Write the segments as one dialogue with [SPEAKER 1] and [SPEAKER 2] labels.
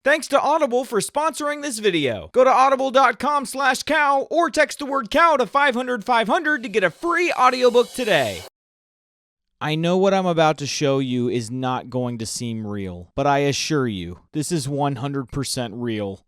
[SPEAKER 1] Thanks to Audible for sponsoring this video. Go to audible.com/cow or text the word cow to 500-500 to get a free audiobook today. I know what I'm about to show you is not going to seem real, but I assure you, this is 100% real.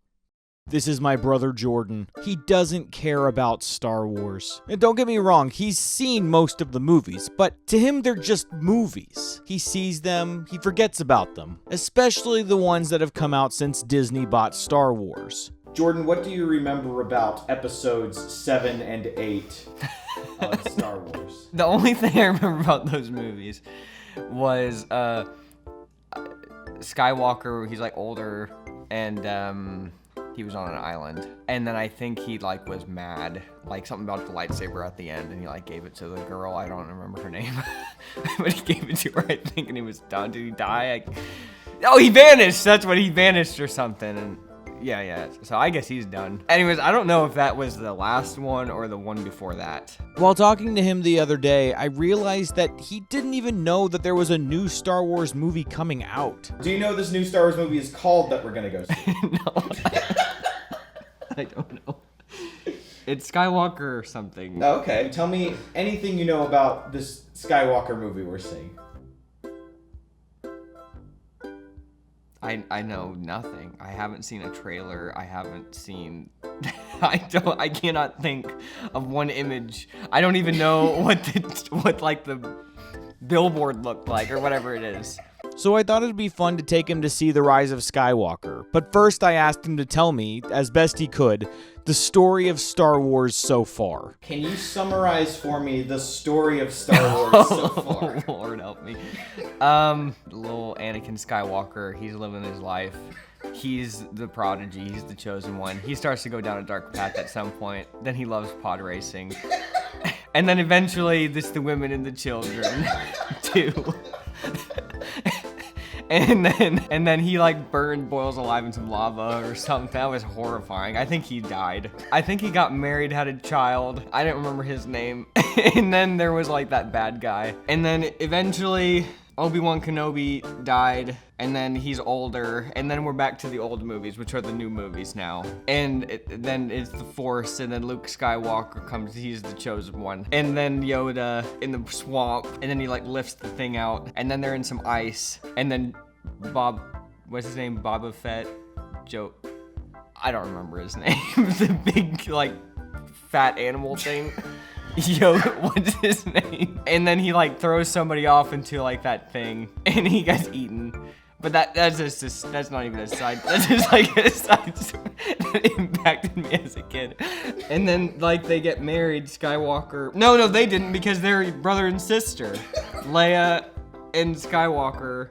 [SPEAKER 1] This is my brother Jordan. He doesn't care about Star Wars. And don't get me wrong, he's seen most of the movies, but to him they're just movies. He sees them, he forgets about them, especially the ones that have come out since Disney bought Star Wars. Jordan, what do you remember about episodes 7 and 8 of Star Wars?
[SPEAKER 2] The only thing I remember about those movies was Skywalker, he's like older, and he was on an island, and then I think he like was mad, like something about the lightsaber at the end, and he like gave it to the girl. I don't remember her name, but he gave it to her, I think, and he was done. Did he die? Oh, he vanished. That's what he vanished or something. And yeah. So I guess he's done. Anyways, I don't know if that was the last one or the one before that.
[SPEAKER 1] While talking to him the other day, I realized that he didn't even know that there was a new Star Wars movie coming out. Do you know this new Star Wars movie is called that we're gonna go see?
[SPEAKER 2] No, I don't know. It's Skywalker or something.
[SPEAKER 1] Oh, okay. Tell me anything you know about this Skywalker movie we're seeing.
[SPEAKER 2] I know nothing. I haven't seen a trailer. I haven't seen... I cannot think of one image. I don't even know what the billboard looked like or whatever it is.
[SPEAKER 1] So I thought it'd be fun to take him to see the Rise of Skywalker. But first I asked him to tell me, as best he could, the story of Star Wars so far. Can you summarize for me the story of Star Wars so far?
[SPEAKER 2] Oh, Lord help me. Little Anakin Skywalker, he's living his life. He's the prodigy, he's the chosen one. He starts to go down a dark path at some point. Then he loves pod racing. And then eventually, the women and the children, too. And then he like boils alive in some lava or something. That was horrifying. I think he died. I think he got married, had a child. I don't remember his name. And then there was like that bad guy. And then eventually Obi-Wan Kenobi died, and then he's older, and then we're back to the old movies, which are the new movies now. And then it's the Force, and then Luke Skywalker comes, he's the chosen one. And then Yoda in the swamp, and then he like lifts the thing out, and then they're in some ice, and then what's his name, Boba Fett? Joe, I don't remember his name. The big like fat animal thing. Yo, what's his name? And then he like throws somebody off into like that thing, and he gets eaten. But that's not even a side. That's just like a side story that impacted me as a kid. And then like they get married, Skywalker. No, they didn't, because they're brother and sister, Leia and Skywalker.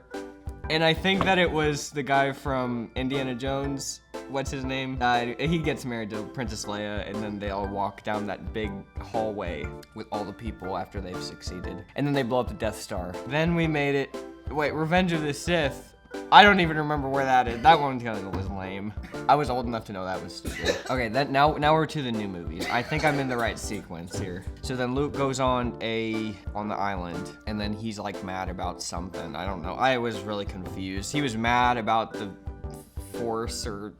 [SPEAKER 2] And I think that it was the guy from Indiana Jones. What's his name? He gets married to Princess Leia, and then they all walk down that big hallway with all the people after they've succeeded. And then they blow up the Death Star. Then we made it... Wait, Revenge of the Sith. I don't even remember where that is. That one kind of was lame. I was old enough to know that was stupid. Okay, now we're to the new movies. I think I'm in the right sequence here. So then Luke goes on the island, and then he's like mad about something. I don't know. I was really confused. He was mad about the Force or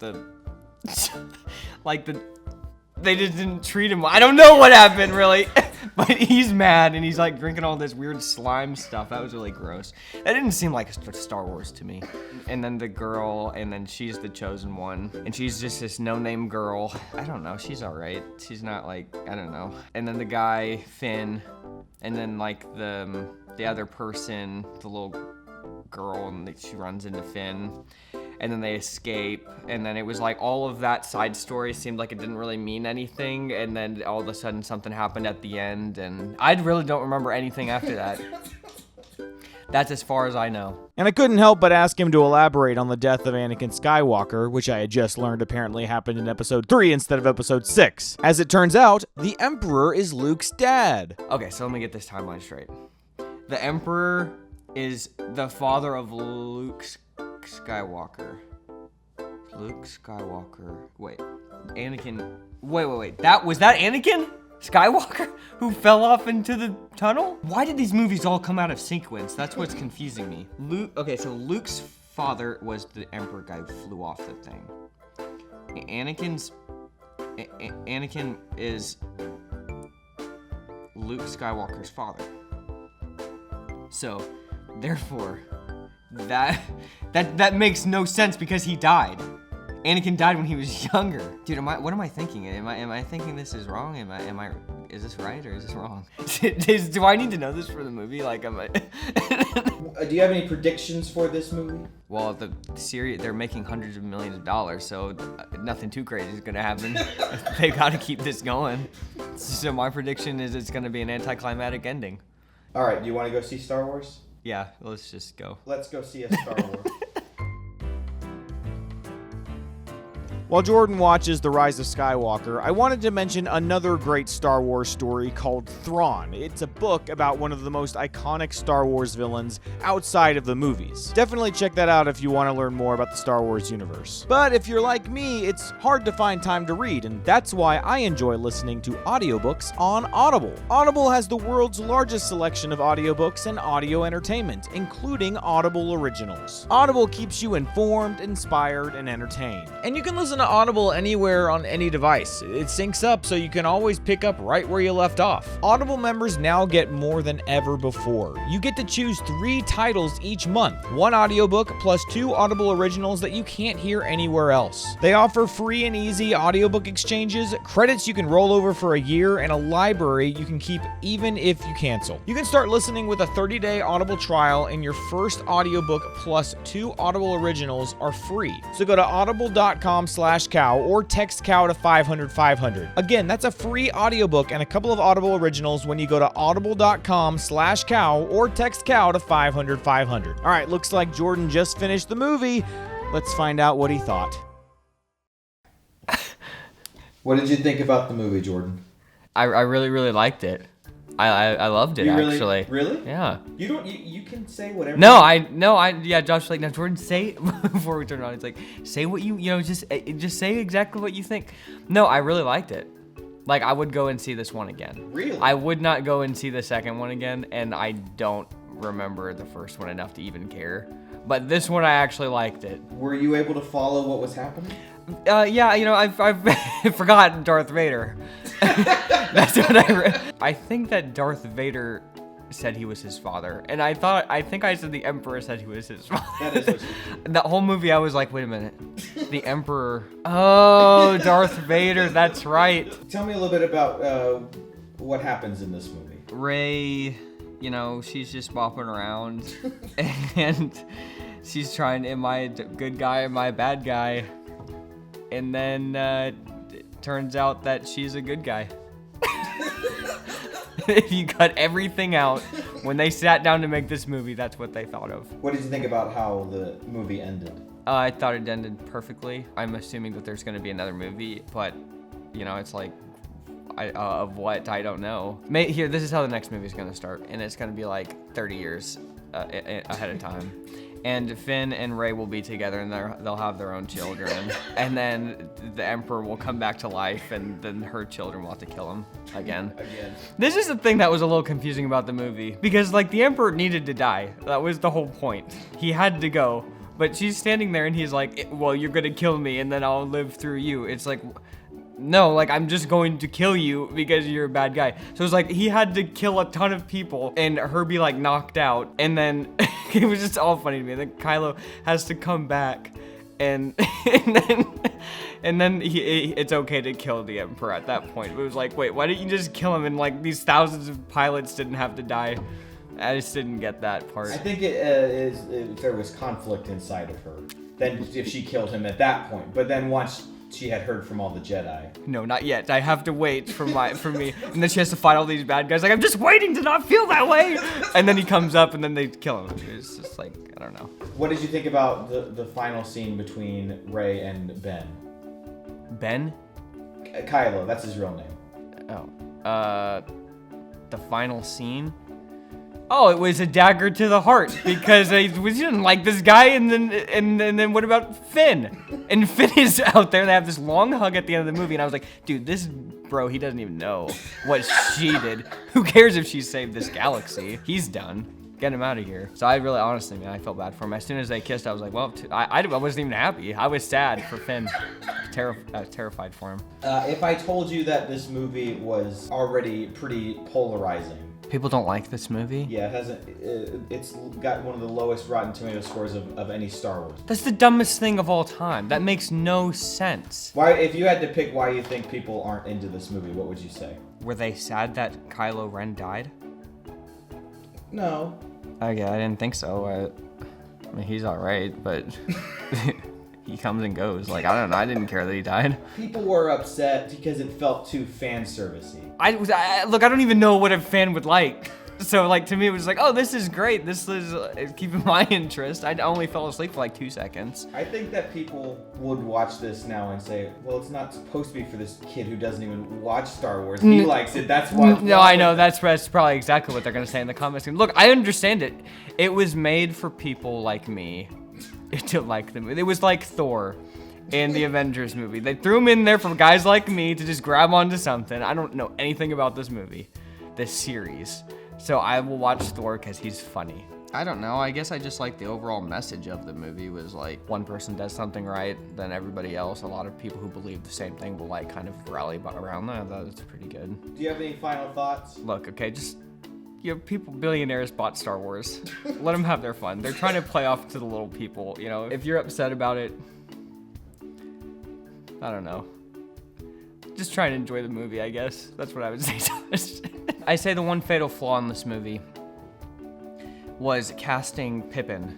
[SPEAKER 2] they just didn't treat him well. I don't know what happened really, but he's mad and he's like drinking all this weird slime stuff. That was really gross. That didn't seem like Star Wars to me. And then the girl, and then she's the chosen one, and she's just this no-name girl. I don't know, she's all right. She's not like, I don't know. And then the guy, Finn, and then like the other person, the little girl, and she runs into Finn. And then they escape, and then it was like all of that side story seemed like it didn't really mean anything, and then all of a sudden something happened at the end, and I really don't remember anything after that. That's as far as I know.
[SPEAKER 1] And I couldn't help but ask him to elaborate on the death of Anakin Skywalker, which I had just learned apparently happened in episode 3 instead of episode 6. As it turns out, the Emperor is Luke's dad.
[SPEAKER 2] Okay, so let me get this timeline straight. The Emperor is the father of Luke Skywalker. Luke Skywalker. Wait. Anakin. Wait. Was that Anakin Skywalker who fell off into the tunnel? Why did these movies all come out of sequence? That's what's confusing me. Okay, so Luke's father was the Emperor guy who flew off the thing. Anakin is Luke Skywalker's father. So, therefore, that makes no sense because he died. Anakin died when he was younger. Dude, what am I thinking? Am I thinking this is wrong? Is this right or is this wrong? Do I need to know this for the movie? Like, am I?
[SPEAKER 1] Do you have any predictions for this movie?
[SPEAKER 2] Well, the series, they're making hundreds of millions of dollars, so nothing too crazy is gonna happen. They gotta keep this going. So my prediction is it's gonna be an anticlimactic ending.
[SPEAKER 1] All right, do you want to go see Star Wars?
[SPEAKER 2] Yeah, let's just go.
[SPEAKER 1] Let's go see a Star Wars. While Jordan watches The Rise of Skywalker, I wanted to mention another great Star Wars story called Thrawn. It's a book about one of the most iconic Star Wars villains outside of the movies. Definitely check that out if you want to learn more about the Star Wars universe. But if you're like me, it's hard to find time to read, and that's why I enjoy listening to audiobooks on Audible. Audible has the world's largest selection of audiobooks and audio entertainment, including Audible originals. Audible keeps you informed, inspired, and entertained. And you can listen to Audible anywhere on any device. It syncs up so you can always pick up right where you left off. Audible members now get more than ever before. You get to choose 3 titles each month, 1 audiobook plus 2 Audible originals that you can't hear anywhere else. They offer free and easy audiobook exchanges, credits you can roll over for a year, and a library you can keep even if you cancel. You can start listening with a 30-day Audible trial, and your first audiobook plus 2 Audible originals are free. So go to audible.com/cow or text cow to 500-500. Again, that's a free audiobook and a couple of Audible originals when you go to audible.com/cow or text cow to 500-500. All right, looks like Jordan just finished the movie. Let's find out what he thought. What did you think about the movie, Jordan?
[SPEAKER 2] I really, really liked it. I loved it, actually.
[SPEAKER 1] Really?
[SPEAKER 2] Yeah.
[SPEAKER 1] You can say whatever.
[SPEAKER 2] Yeah, Josh was like, now Jordan, say, before we turn it on, it's like, say what just say exactly what you think. No, I really liked it. Like, I would go and see this one again.
[SPEAKER 1] Really?
[SPEAKER 2] I would not go and see the second one again, and I don't remember the first one enough to even care. But this one, I actually liked it.
[SPEAKER 1] Were you able to follow what was happening?
[SPEAKER 2] Yeah, I've forgotten Darth Vader. That's what I think that Darth Vader said he was his father, and I think I said the Emperor said he was his father.
[SPEAKER 1] That is what you said.
[SPEAKER 2] That whole movie, I was like, wait a minute, the Emperor. Oh, Darth Vader. That's right.
[SPEAKER 1] Tell me a little bit about what happens in this movie.
[SPEAKER 2] Rey, she's just bopping around, and she's trying, am I a good guy, am I a bad guy? And then it turns out that she's a good guy. If you cut everything out, when they sat down to make this movie, that's what they thought of.
[SPEAKER 1] What did you think about how the movie ended?
[SPEAKER 2] I thought it ended perfectly. I'm assuming that there's going to be another movie, but, it's like, of what? I don't know. Here, this is how the next movie is going to start, and it's going to be like 30 years ahead of time. And Finn and Rey will be together, and they'll have their own children. And then the Emperor will come back to life, and then her children will have to kill him again. This is the thing that was a little confusing about the movie. Because, the Emperor needed to die. That was the whole point. He had to go. But she's standing there, and he's like, well, you're gonna kill me, and then I'll live through you. It's like, no, I'm just going to kill you because you're a bad guy. So it's like he had to kill a ton of people and her be knocked out. And then it was just all funny to me. Then Kylo has to come back and then it's okay to kill the Emperor at that point. It was like, wait, why didn't you just kill him? And these thousands of pilots didn't have to die. I just didn't get that part.
[SPEAKER 1] I think if there was conflict inside of her, then if she killed him at that point. But then once she had heard from all the Jedi.
[SPEAKER 2] No, not yet. I have to wait for me. And then she has to fight all these bad guys. I'm just waiting to not feel that way. And then he comes up and then they kill him. It's just I don't know.
[SPEAKER 1] What did you think about the final scene between Rey and Ben?
[SPEAKER 2] Ben?
[SPEAKER 1] Kylo, that's his real name.
[SPEAKER 2] Oh. The final scene? Oh, it was a dagger to the heart because we didn't like this guy, and then what about Finn? And Finn is out there. They have this long hug at the end of the movie, and I was like, dude, this bro, he doesn't even know what she did. Who cares if she saved this galaxy? He's done. Get him out of here. So I really, honestly, man, I felt bad for him. As soon as they kissed, I was like, well, I wasn't even happy. I was sad for Finn. I was terrified for him.
[SPEAKER 1] If I told you that this movie was already pretty polarizing.
[SPEAKER 2] People don't like this movie?
[SPEAKER 1] Yeah, it's got one of the lowest Rotten Tomato scores of any Star Wars.
[SPEAKER 2] That's the dumbest thing of all time. That makes no sense.
[SPEAKER 1] Why, if you had to pick why you think people aren't into this movie, what would you say?
[SPEAKER 2] Were they sad that Kylo Ren died?
[SPEAKER 1] No.
[SPEAKER 2] Okay, I didn't think so. I mean, he's all right, but he comes and goes. Like, I don't know. I didn't care that he died.
[SPEAKER 1] People were upset because it felt too fan servicey.
[SPEAKER 2] Look, I don't even know what a fan would like. So, like, to me, it was like, oh, this is great. This is keeping my interest. I only fell asleep for like 2 seconds.
[SPEAKER 1] I think that people would watch this now and say, well, it's not supposed to be for this kid who doesn't even watch Star Wars. He likes it. That's why.
[SPEAKER 2] No, I know. That's probably exactly what they're going to say in the comments. Look, I understand it. It was made for people like me to like them. It was like Thor in the Avengers movie. They threw him in there for guys like me to just grab onto something. I don't know anything about this movie, this series. So I will watch Thor because he's funny. I don't know. I guess I just like the overall message of the movie was like one person does something right, then everybody else, a lot of people who believe the same thing will like kind of rally around that. That's pretty good.
[SPEAKER 1] Do you have any final thoughts?
[SPEAKER 2] Look, okay, just, you know, billionaires bought Star Wars. Let them have their fun. They're trying to play off to the little people, you know. If you're upset about it, I don't know. Just try and enjoy the movie, I guess. That's what I would say to this. I say the one fatal flaw in this movie was casting Pippin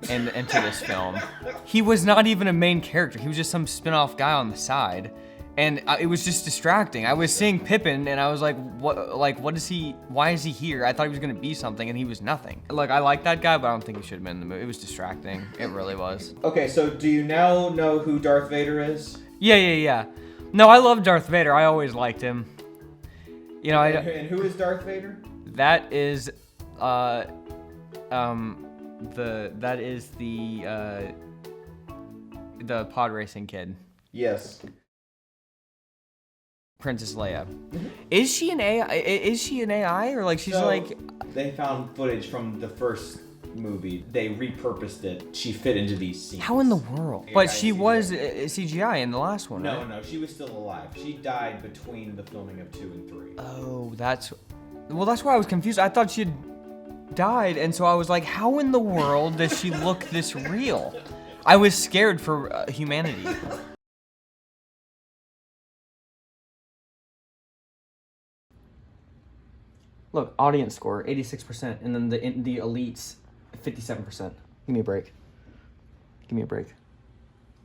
[SPEAKER 2] into this film. He was not even a main character. He was just some spin-off guy on the side. And it was just distracting. I was seeing Pippin and I was like, what is he, why is he here? I thought he was gonna be something and he was nothing. Like, I like that guy, but I don't think he should have been in the movie. It was distracting. It really was.
[SPEAKER 1] Okay, so do you now know who Darth Vader is?
[SPEAKER 2] Yeah. No, I love Darth Vader. I always liked him. You know,
[SPEAKER 1] And who is Darth Vader?
[SPEAKER 2] That is, the pod racing kid.
[SPEAKER 1] Yes.
[SPEAKER 2] Princess Leia. Mm-hmm. Is she an AI? Is she an AI or like she's like?
[SPEAKER 1] They found footage from the first movie. They repurposed it. She fit into these scenes.
[SPEAKER 2] How in the world? But she was CGI in the last one, right?
[SPEAKER 1] No, she was still alive. She died between the filming of 2 and 3.
[SPEAKER 2] Oh, that's why I was confused. I thought she had died, and so I was like, how in the world does she look this real? I was scared for humanity. Look, audience score 86%, and then the elites 57%. Give me a break.